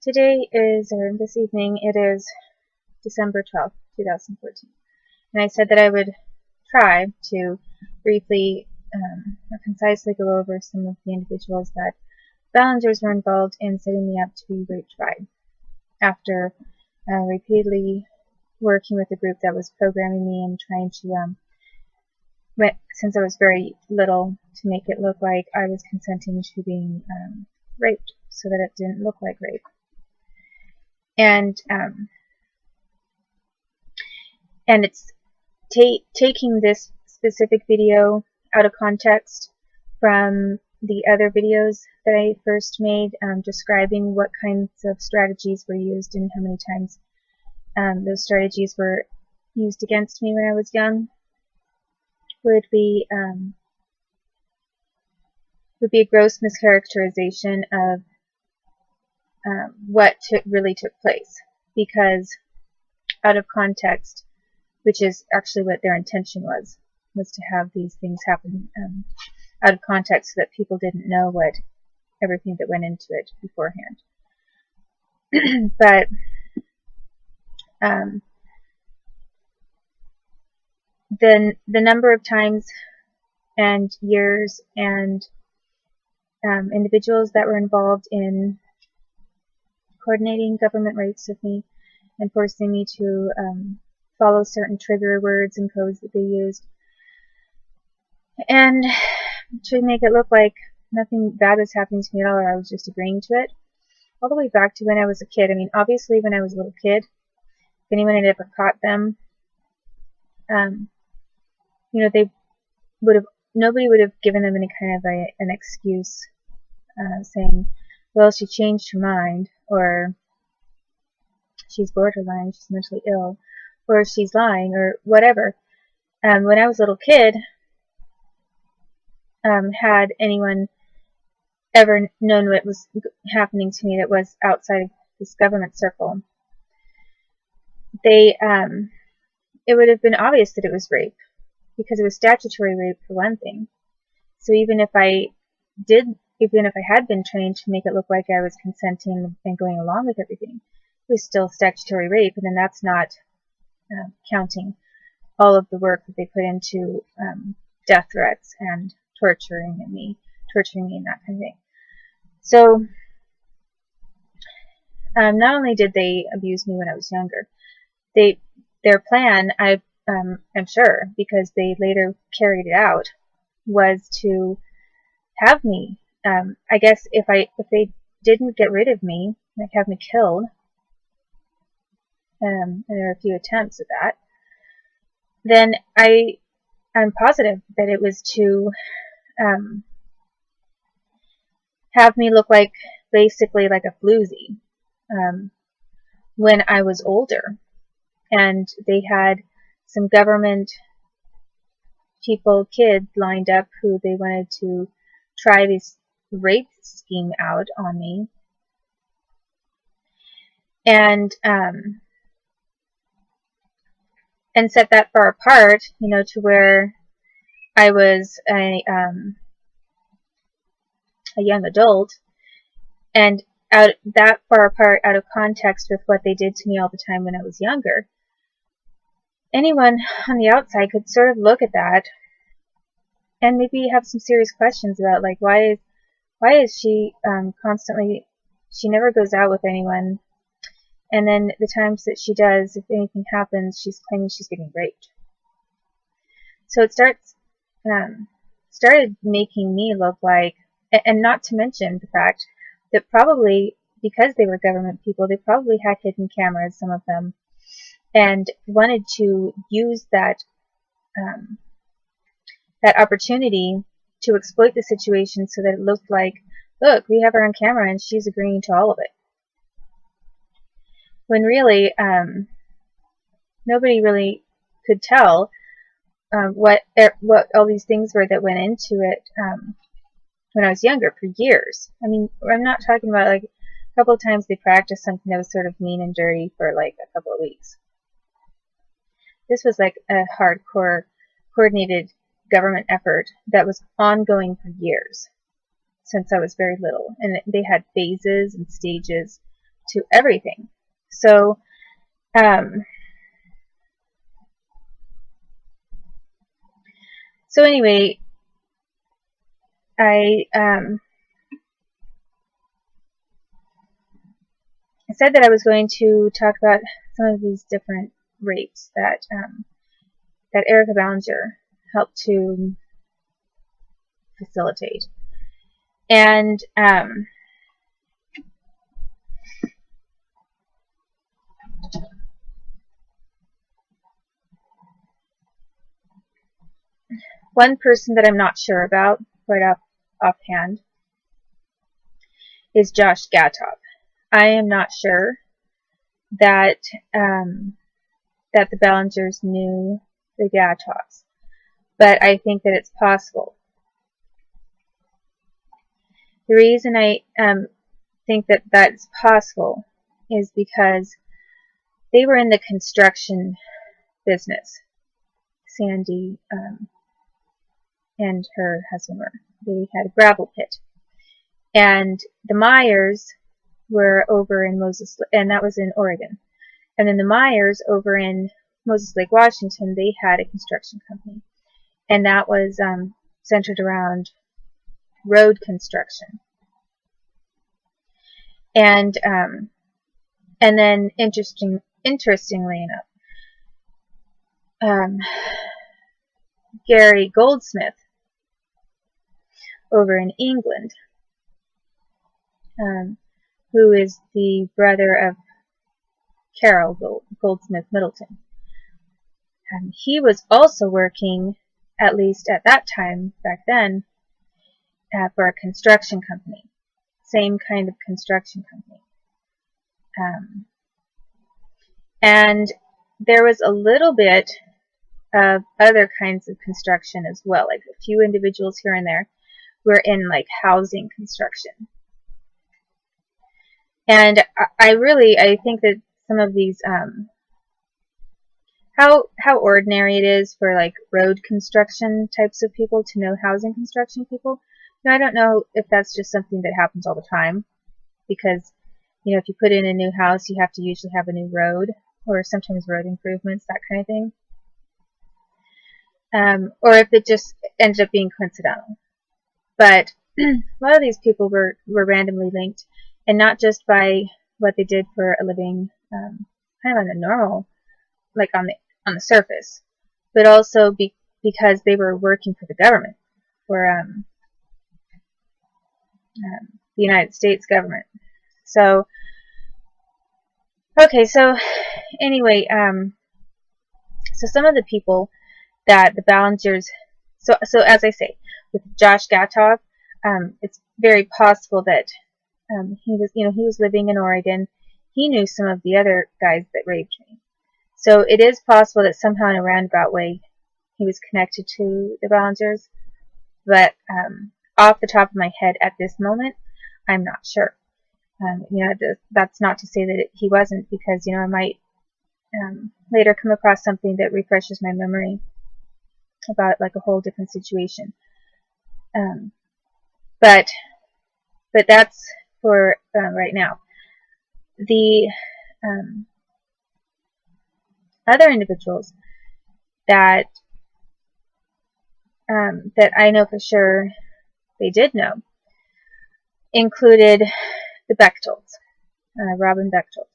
Today is, or this evening, it is December 12th, 2014. And I said that I would try to briefly or concisely go over some of the individuals that Ballingers were involved in setting me up to be rape tried. After repeatedly working with a group that was programming me and trying to, since I was very little, to make it look like I was consenting to being raped so that it didn't look like rape. And it's taking this specific video out of context from the other videos that I first made, describing what kinds of strategies were used and how many times those strategies were used against me when I was young, would be a gross mischaracterization of what really took place, because out of context, which is actually what their intention was to have these things happen out of context so that people didn't know what everything that went into it beforehand. But then the number of times and years and individuals that were involved in coordinating government rapes with me and forcing me to follow certain trigger words and codes that they used, and to make it look like nothing bad was happening to me at all, or I was just agreeing to it, all the way back to when I was a kid. I mean, obviously when I was a little kid, if anyone had ever caught them, they would have, nobody would have given them any kind of an excuse saying, well, she changed her mind, or she's borderline, she's mentally ill, or she's lying, or whatever. When I was a little kid, had anyone ever known what was happening to me that was outside of this government circle, it would have been obvious that it was rape, because it was statutory rape for one thing. So even if I had been trained to make it look like I was consenting and going along with everything, it was still statutory rape, and then that's not counting all of the work that they put into death threats and torturing me and that kind of thing. So not only did they abuse me when I was younger, their plan, I'm sure, because they later carried it out, was to have me, I guess if they didn't get rid of me, like have me killed, and there were a few attempts at that, then I'm positive that it was to have me look like, basically like a floozy, when I was older. And they had some government kids lined up who they wanted to try this rape scheme out on me. And set that far apart, to where I was a young adult, and out that far apart out of context with what they did to me all the time when I was younger. Anyone on the outside could sort of look at that and maybe have some serious questions about, like, why is she constantly, she never goes out with anyone, and then the times that she does, if anything happens, she's claiming she's getting raped. So it started making me look like, and not to mention the fact that probably because they were government people, they probably had hidden cameras, some of them, and wanted to use that opportunity to exploit the situation so that it looked like, look, we have her on camera and she's agreeing to all of it. When really, nobody really could tell what all these things were that went into it when I was younger, for years. I mean, I'm not talking about like a couple of times they practiced something that was sort of mean and dirty for like a couple of weeks. This was like a hardcore, coordinated government effort that was ongoing for years, since I was very little. And they had phases and stages to everything. So, anyway, I said that I was going to talk about some of these different rapes that that Erica Ballinger helped to facilitate. And one person that I'm not sure about right offhand is Josh Gatop. I am not sure that that the Ballingers knew the Gatops, but I think that it's possible. The reason I think that that's possible is because they were in the construction business. Sandy and her husband were. They had a gravel pit. And the Myers were over in Moses, and that was in Oregon. And then the Myers over in Moses Lake, Washington, they had a construction company. And that was centered around road construction. And then interestingly enough, Gary Goldsmith over in England, who is the brother of Carol Goldsmith Middleton. He was also working, at least at that time, back then, for a construction company. Same kind of construction company. And there was a little bit of other kinds of construction as well, like a few individuals here and there were in like housing construction. And I think that some of these, how ordinary it is for like road construction types of people to know housing construction people. Now, I don't know if that's just something that happens all the time, because, you know, if you put in a new house, you have to usually have a new road, or sometimes road improvements, that kind of thing. Or if it just ended up being coincidental. But a lot of these people were randomly linked, and not just by what they did for a living, kind of on the normal, like on the surface, but also because they were working for the government, for the United States government. So, okay, so anyway, so some of the people that the Ballingers, so as I say, with Josh Gatop, it's very possible that he was living in Oregon. He knew some of the other guys that raped me. So it is possible that somehow in a roundabout way he was connected to the Ballingers, but off the top of my head at this moment, I'm not sure. That's not to say that he wasn't, because I might later come across something that refreshes my memory about like a whole different situation. But that's for right now. The other individuals that I know for sure they did know included the Bechtolds, Robin Bechtold.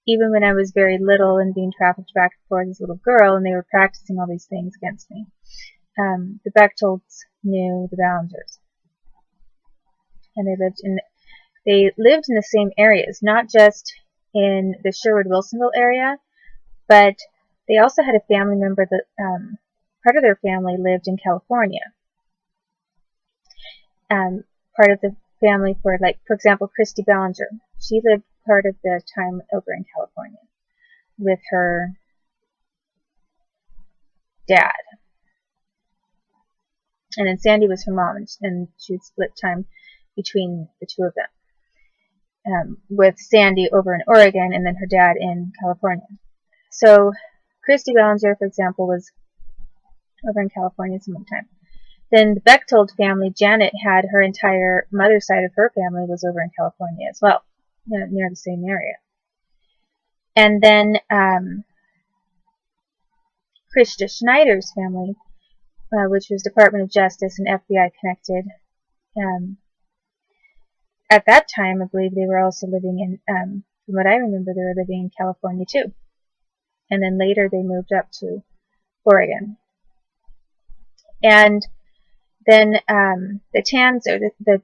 Even when I was very little and being trafficked back and forth as a little girl, and they were practicing all these things against me, the Bechtolds knew the Ballingers, and they lived in the same areas, not just in the Sherwood-Wilsonville area, but they also had a family member that part of their family lived in California. Part of the family for example, Christy Ballinger, she lived part of the time over in California with her dad. And then Sandy was her mom, and she would split time between the two of them, with Sandy over in Oregon and then her dad in California. So Christy Ballinger, for example, was over in California some time. Then the Bechtold family, Janet had her entire mother's side of her family was over in California as well, near the same area. And then Krista Schneider's family, which was Department of Justice and FBI connected. At that time, I believe they were also living in, from what I remember, they were living in California too. And then later they moved up to Oregon. And then the Tanzer, the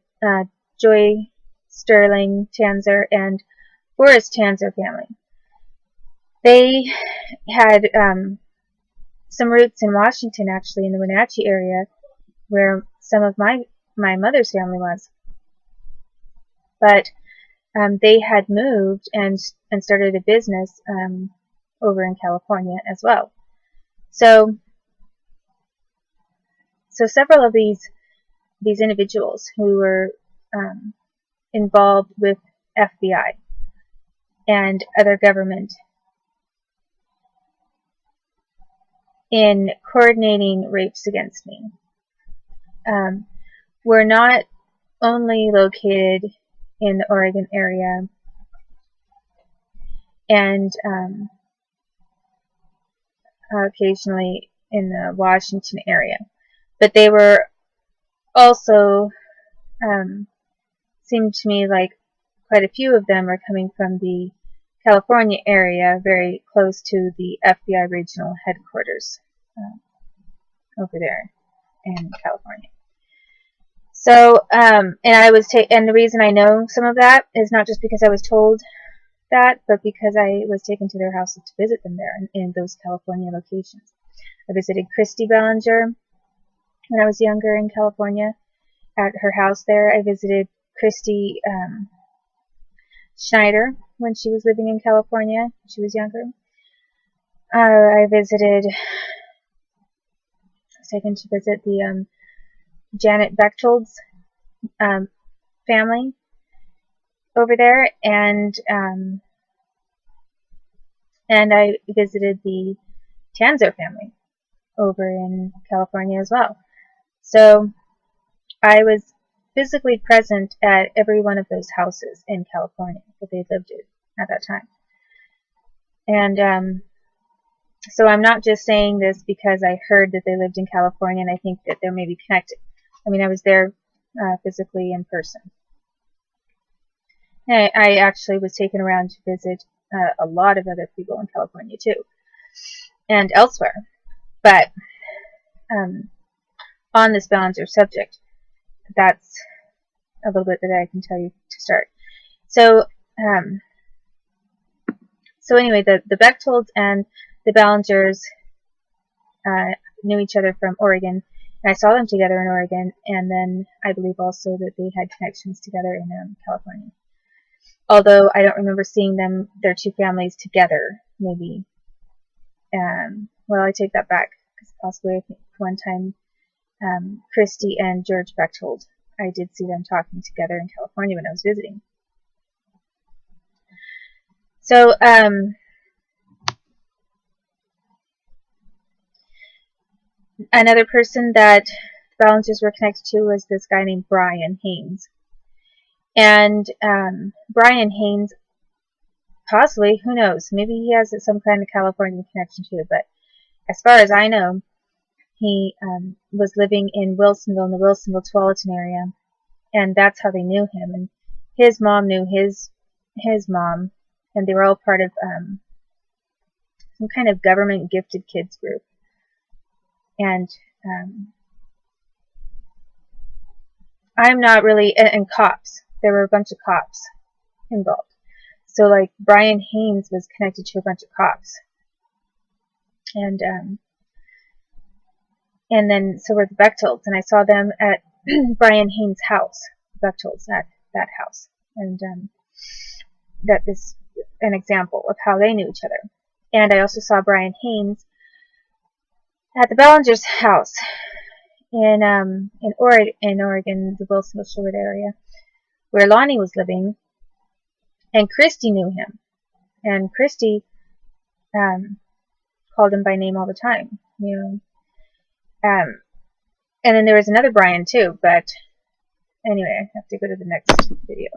Joy Sterling Tanzer and Forrest Tanzer family, they had some roots in Washington, actually, in the Wenatchee area, where some of my mother's family was. But they had moved and started a business over in California as well. So several of these individuals who were involved with FBI and other government in coordinating rapes against me were not only located in the Oregon area and occasionally in the Washington area, but they were also, seemed to me like quite a few of them are coming from the California area, very close to the FBI regional headquarters over there in California. So, and the reason I know some of that is not just because I was told that, but because I was taken to their houses to visit them there in those California locations. I visited Christy Ballinger when I was younger in California at her house there. I visited Christy Schneider when she was living in California. She was younger. I was taken to visit the Janet Bechtolds family over there, and I visited the Tanzer family over in California as well. So I was physically present at every one of those houses in California that they lived in at that time. And so I'm not just saying this because I heard that they lived in California and I think that they're maybe connected. I mean, I was there physically in person. And I actually was taken around to visit a lot of other people in California too, and elsewhere. But on this Ballinger subject, that's a little bit that I can tell you to start. So, anyway, the Bechtolds and the Ballingers knew each other from Oregon, and I saw them together in Oregon, and then I believe also that they had connections together in California. Although I don't remember seeing them, their two families together, maybe. Well, I take that back, because possibly I think one time Christy and George Bechtold, I did see them talking together in California when I was visiting. So, another person that the Ballingers were connected to was this guy named Brian Haynes. And Brian Haynes, possibly, who knows, maybe he has some kind of California connection to it, but as far as I know, he was living in Wilsonville, in the Wilsonville-Tualatin area, and that's how they knew him. And his mom knew his mom, and they were all part of some kind of government gifted kids group. And I'm not really, and cops. There were a bunch of cops involved. So, like, Brian Haynes was connected to a bunch of cops. And then, so were the Bechtolds. And I saw them at Brian Haynes' house, the Bechtolds, at that house. And that is an example of how they knew each other. And I also saw Brian Haynes at the Ballingers' house in Oregon, the Wilsonville-Shillard area, where Lonnie was living, and Christy knew him, and Christy called him by name all the time, you know. And then there was another Brian too, but anyway, I have to go to the next video.